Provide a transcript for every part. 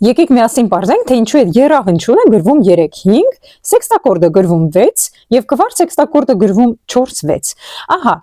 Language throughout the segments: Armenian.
Եկեք միասին բարձենք, թե ինչու է եռահանչյունը գրվում 3-5, սեքստակորդը գրվում 6 եւ կվարտ սեքստակորդը գրվում 4-6։ Ահա,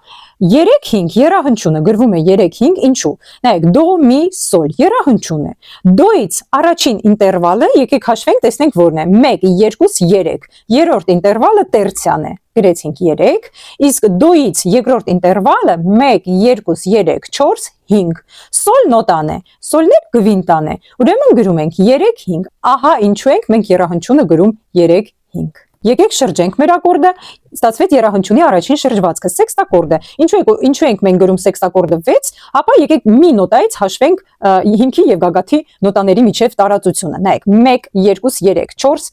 3-5 եռահանչյունը գրվում է 3-5, ինչու։ Նայեք, դո, մի, սոլ, եռահանչյուն է։ Դոից առաջին ինտերվալը, եկեք հաշվենք, տեսնենք որն է։ 1, 2, 3։ Երրորդ ինտերվալը տերցիան է։ Գրեցինք 3, իսկ դոից երկրորդ ինտերվալը 1, 2, 3, 4, 5։ Սոլ նոտան է, սոլներ գվինտան է, ուրեմն գրում ենք 3-5, ահա ինչու ենք մենք եռահանչյունը գրում 3-5։ Եկեք շրջենք մեր ակորդը, ստացվեց եռահանչյունի առաջին շրջվածքը, սեքստակորդը։ Ինչու ենք մենք գրում սեքստակորդը 6, ապա եկեք մի նոտայից հաշվենք հիմքի եւ գագաթի նոտաների միջև տարածությունը։ Նայեք, 1, 2, 3, 4,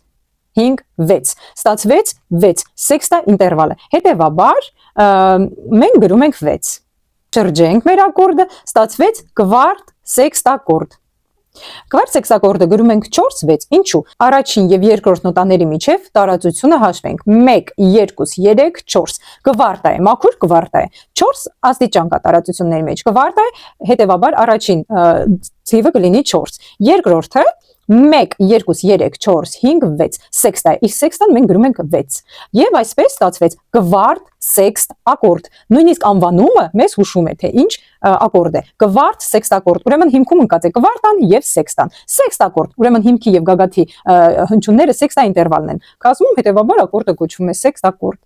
5, 6, ստացվեց 6, սեքստա ինտերվալը, հետևաբար մենք գրում ենք 6, շրջենք մեր ակորդը, ստացվեց կվարտ սեքստակորդ, կվարտ սեքստակորդը գրում ենք 4-6, ինչու, առաջին և երկրորդ նոտաների միջև տարածությունը հաշվենք, 1, 2, 3, 4, կվարտա է, մաքուր կվարտա է, 4 աստիճան կա տարածությունների մեջ, կվարտա է, հետևաբար առաջին ձիվը կլինի 4, երկրորդը 1, 2, 3, 4, 5, 6, սեքստա է, իսկ սեքստան մենք գրում ենք 6, և այսպես ստացվեց կվարտ սեքստ ակորդ, նույնիսկ անվանումը մեզ հուշում է, թե ինչ ակորդ է, կվարտ սեքստակորդ, ուրեմն հիմքում ընկած է կվարտան և սեքստան, սեքստակորդ, ուրեմն հիմքի և գագաթի հնչյունները սեքստա ինտերվալն են կազմում, հետևաբար ակորդը կոչվում է սեքստակորդ։